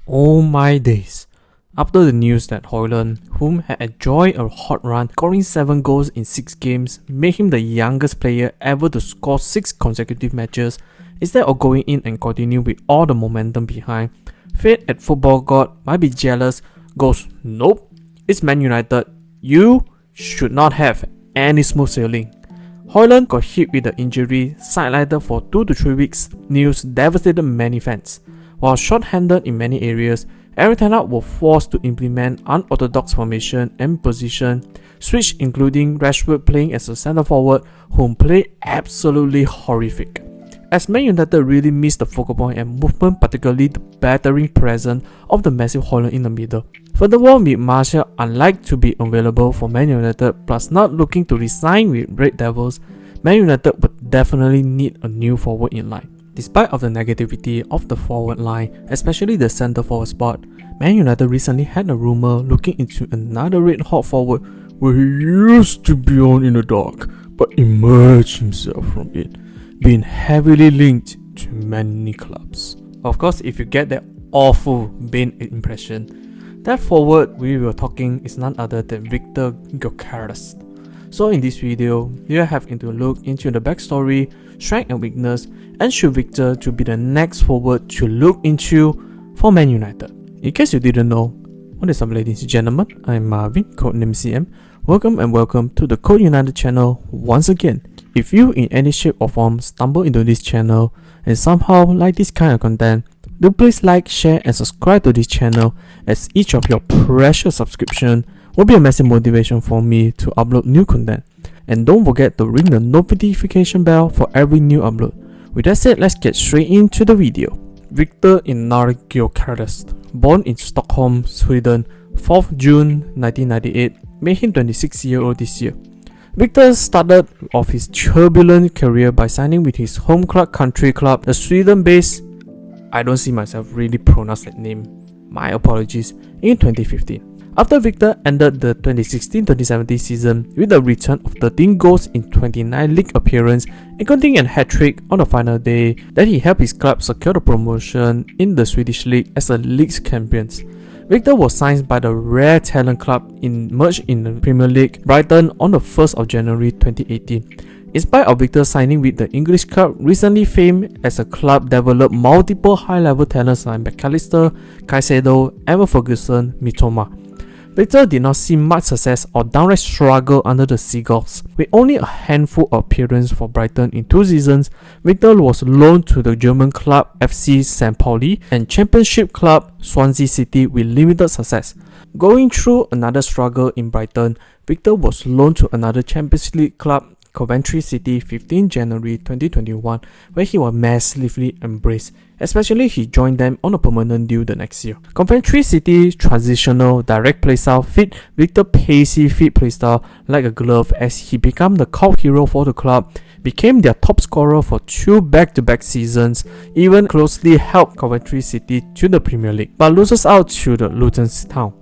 Oh my days. After the news that Højlund, whom had enjoyed a hot run, scoring 7 goals in 6 games, made him the youngest player ever to score 6 consecutive matches, instead of going in and continue with all the momentum behind, fate at football god might be jealous, goes, nope, it's Man United, you should not have any smooth sailing. Højlund got hit with the injury, sidelined for 2 to 3 weeks. News devastated many fans. While short-handed in many areas, Eric Ten Hag was forced to implement unorthodox formation and position switch, including Rashford playing as a centre forward, whom played absolutely horrific. As Man United really missed the focal point and movement, particularly the battering presence of the massive Højlund in the middle. Furthermore, with Martial unlike to be available for Man United, plus not looking to resign with Red Devils, Man United would definitely need a new forward in line. Despite of the negativity of the forward line, especially the centre forward spot, Man United recently had a rumour looking into another red hot forward where he used to be on in the dark, but emerged himself from it, being heavily linked to many clubs. Of course, if you get that awful Bane impression, that forward we were talking is none other than Viktor Gyökeres. So in this video, we are having to look into the backstory, strength and weakness, and should Viktor to be the next forward to look into for Man United. In case you didn't know, what is up ladies and gentlemen, I'm Marvin, codename CM. Welcome to the Code United channel once again. If you in any shape or form stumble into this channel and somehow like this kind of content, do please like, share and subscribe to this channel, as each of your precious subscription will be a massive motivation for me to upload new content. And don't forget to ring the notification bell for every new upload. With that said, let's get straight into the video. Viktor Gyökeres, born in Stockholm, Sweden, 4th June 1998, made him 26-year-old this year. Viktor started off his turbulent career by signing with his home club Country Club, the Sweden-based, I don't see myself really pronounce that name, my apologies, in 2015. After Viktor ended the 2016-2017 season with a return of 13 goals in 29 league appearances, including a hat-trick on the final day, that he helped his club secure the promotion in the Swedish league as a league champions. Viktor was signed by the Rare Talent Club merged in the Premier League, Brighton, on the 1st of January 2018. In spite of Viktor signing with the English club, recently famed as a club developed multiple high-level talents like McAllister, Caicedo, Evan Ferguson, Mitoma. Viktor did not see much success or downright struggle under the Seagulls. With only a handful of appearances for Brighton in 2 seasons, Viktor was loaned to the German club FC St. Pauli and Championship club Swansea City with limited success. Going through another struggle in Brighton, Viktor was loaned to another Champions League club Coventry City 15 January 2021, where he was massively embraced, especially he joined them on a permanent deal the next year. Coventry City's transitional direct playstyle fit Viktor's pacey fit playstyle like a glove, as he became the cult hero for the club, became their top scorer for 2 back-to-back seasons, even closely helped Coventry City to the Premier League, but loses out to the Luton Town.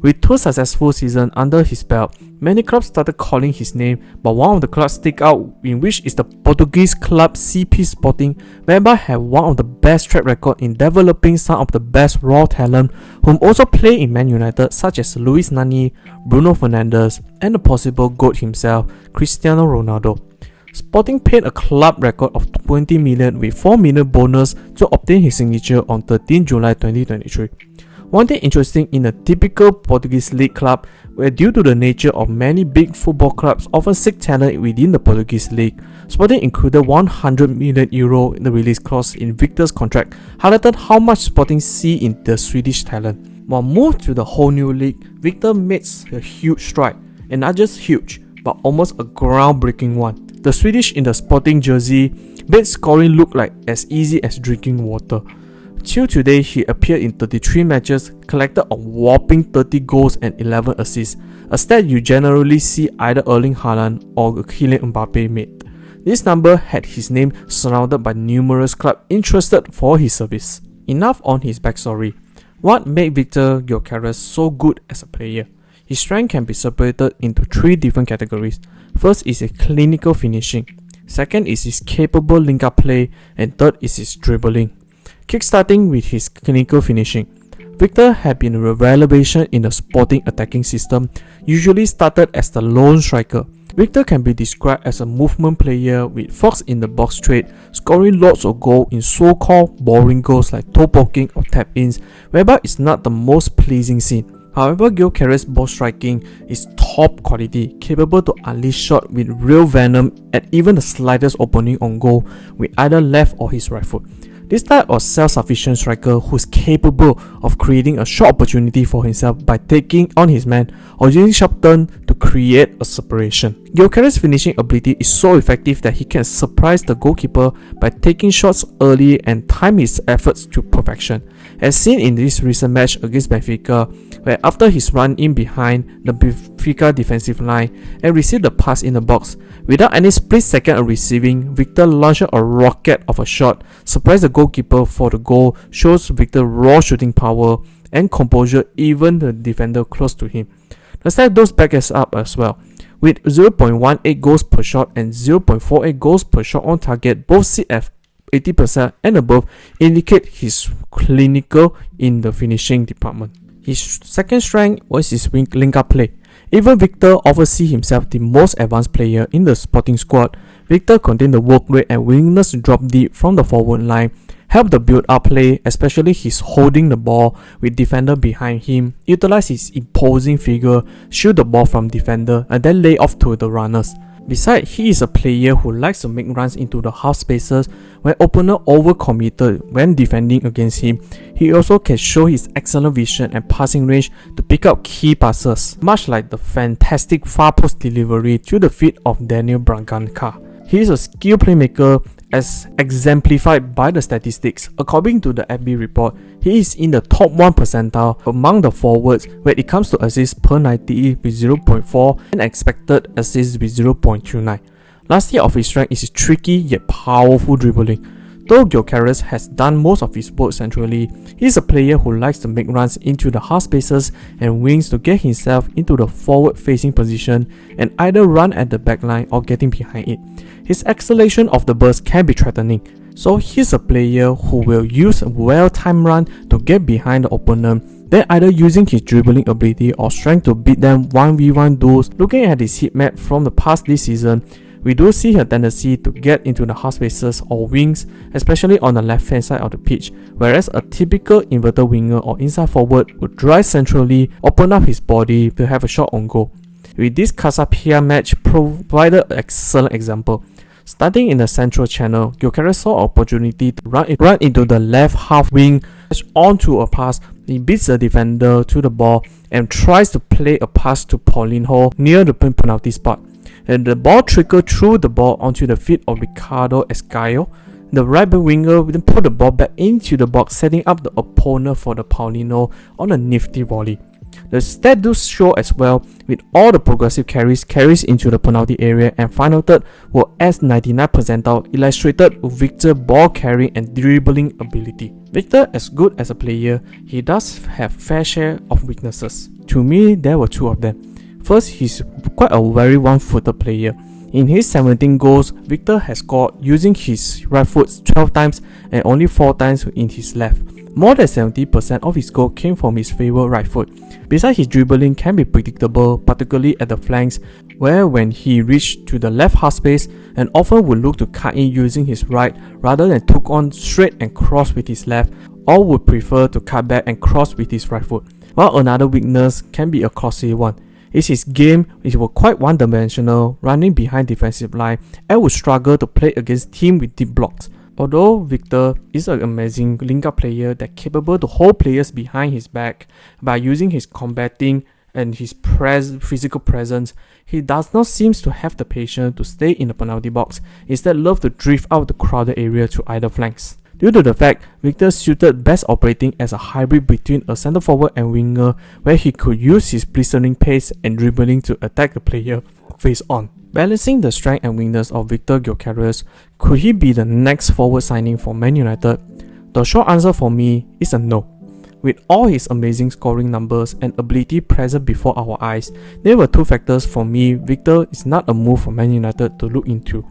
With 2 successful seasons under his belt, many clubs started calling his name, but one of the clubs stick out, in which is the Portuguese club CP Sporting, whereby have one of the best track record in developing some of the best raw talent, whom also play in Man United, such as Luis Nani, Bruno Fernandes, and the possible GOAT himself, Cristiano Ronaldo. Sporting paid a club record of 20 million with 4 million bonus to obtain his signature on 13 July 2023. One thing interesting in a typical Portuguese league club, where due to the nature of many big football clubs often seek talent within the Portuguese league, Sporting included 100 million euro in the release clause in Viktor's contract, highlighted how much Sporting see in the Swedish talent. While moved to the whole new league, Viktor makes a huge stride, and not just huge, but almost a groundbreaking one. The Swedish in the Sporting jersey made scoring look like as easy as drinking water. Till today, he appeared in 33 matches, collected a whopping 30 goals and 11 assists, a stat you generally see either Erling Haaland or Kylian Mbappe made. This number had his name surrounded by numerous clubs interested for his service. Enough on his backstory. What made Viktor Gyökeres so good as a player? His strength can be separated into 3 different categories. First is his clinical finishing, second is his capable link-up play, and third is his dribbling. Kickstarting with his clinical finishing. Viktor had been a revelation in the Sporting attacking system, usually started as the lone striker. Viktor can be described as a movement player with fox in the box trait, scoring lots of goals in so-called boring goals like toe poking or tap-ins, whereby it's not the most pleasing scene. However, Gyokeres' ball striking is top quality, capable to unleash shots with real venom at even the slightest opening on goal with either left or his right foot. This type of self-sufficient striker who's capable of creating a shot opportunity for himself by taking on his man or using sharp turn to create a separation. Gyokeres' finishing ability is so effective that he can surprise the goalkeeper by taking shots early and time his efforts to perfection, as seen in this recent match against Benfica, where after his run in behind the Benfica defensive line and received the pass in the box, without any split second of receiving, Viktor launched a rocket of a shot, surprised the goalkeeper for the goal, shows Viktor's raw shooting power and composure even the defender close to him. The stat does back us up as well, with 0.18 goals per shot and 0.48 goals per shot on target, both sit at 80% and above, indicate his clinical in the finishing department. His second strength was his link-up play. Even Viktor often sees himself the most advanced player in the Sporting squad. Viktor contained the work rate and willingness to drop deep from the forward line, help the build-up play, especially his holding the ball with defender behind him, utilize his imposing figure, shoot the ball from defender, and then lay off to the runners. Besides, he is a player who likes to make runs into the half spaces when opponent overcommitted when defending against him. He also can show his excellent vision and passing range to pick up key passes, much like the fantastic far post delivery to the feet of Daniel Braganca. He is a skilled playmaker as exemplified by the statistics. According to the FB report, he is in the top 1 percentile among the forwards when it comes to assists per 90 with 0.4 and expected assists with 0.29. Lastly, of his strength is his tricky yet powerful dribbling. Though Gyokeres has done most of his work centrally, he is a player who likes to make runs into the half spaces and wings to get himself into the forward-facing position and either run at the backline or getting behind it. His acceleration of the burst can be threatening, so he's a player who will use a well-timed run to get behind the opponent, then either using his dribbling ability or strength to beat them 1v1 duels. Looking at his heat map from the past this season, we do see a tendency to get into the half spaces or wings, especially on the left hand side of the pitch, whereas a typical inverted winger or inside forward would drive centrally, open up his body to have a shot on goal. With this Casapia match provided an excellent example. Starting in the central channel, Gyokeres saw an opportunity to run into the left half wing, onto a pass. He beats the defender to the ball and tries to play a pass to Paulinho near the penalty spot. And the ball trickled through the ball onto the feet of Ricardo Escaio. The right winger then put the ball back into the box, setting up the opponent for the Paulinho on a nifty volley. The stat does show as well, with all the progressive carries into the penalty area, and final third were S99 percentile, illustrated with Viktor's ball carrying and dribbling ability. Viktor, as good as a player, he does have fair share of weaknesses. To me, there were two of them. First, he's quite a very one-footed player. In his 17 goals, Viktor has scored using his right foot 12 times and only 4 times in his left. More than 70% of his goal came from his favourite right foot. Besides, his dribbling can be predictable, particularly at the flanks, where when he reached to the left half space and often would look to cut in using his right rather than took on straight and cross with his left, or would prefer to cut back and cross with his right foot. While another weakness can be a costly one. Is his game is quite one-dimensional, running behind defensive line, and would struggle to play against teams with deep blocks. Although Viktor is an amazing link-up player that capable to hold players behind his back by using his combating and his physical presence, he does not seem to have the patience to stay in the penalty box, instead love to drift out the crowded area to either flanks. Due to the fact Viktor suited best operating as a hybrid between a centre forward and winger, where he could use his blistering pace and dribbling to attack the player face on. Balancing the strength and weakness of Viktor Gyökeres, could he be the next forward signing for Man United? The short answer for me is a no. With all his amazing scoring numbers and ability present before our eyes, there were two factors for me. Viktor is not a move for Man United to look into.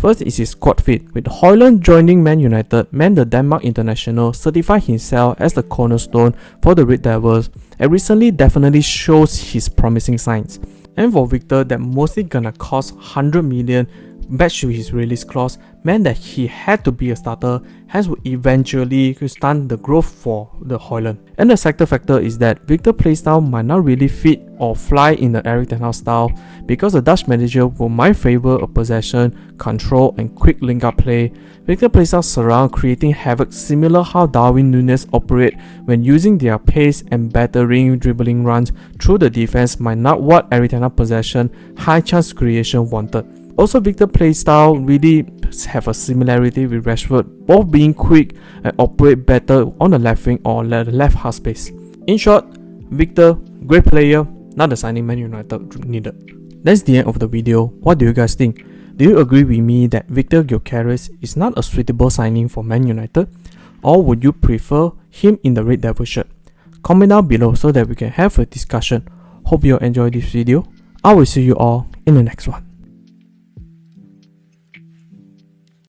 First is his squad fit. With Højlund joining Man United, the Denmark international certified himself as the cornerstone for the Red Devils and recently definitely shows his promising signs. And for Viktor, that mostly gonna cost 100 million matched to his release clause meant that he had to be a starter, hence would eventually stunt the growth for the Højlund. And the second factor is that Viktor playstyle might not really fit or fly in the Erik ten Hag style because the Dutch manager will might favor a possession, control and quick link up play. Viktor playstyle surround creating havoc similar how Darwin Núñez operate when using their pace and battering dribbling runs through the defense might not what Erik ten Hag possession, high chance creation wanted. Also, Viktor playstyle really have a similarity with Rashford, both being quick and operate better on the left wing or the left half space. In short, Viktor, great player, not the signing Man United needed. That's the end of the video. What do you guys think? Do you agree with me that Viktor Gyökeres is not a suitable signing for Man United? Or would you prefer him in the Red Devil shirt? Comment down below so that we can have a discussion. Hope you enjoyed this video. I will see you all in the next one.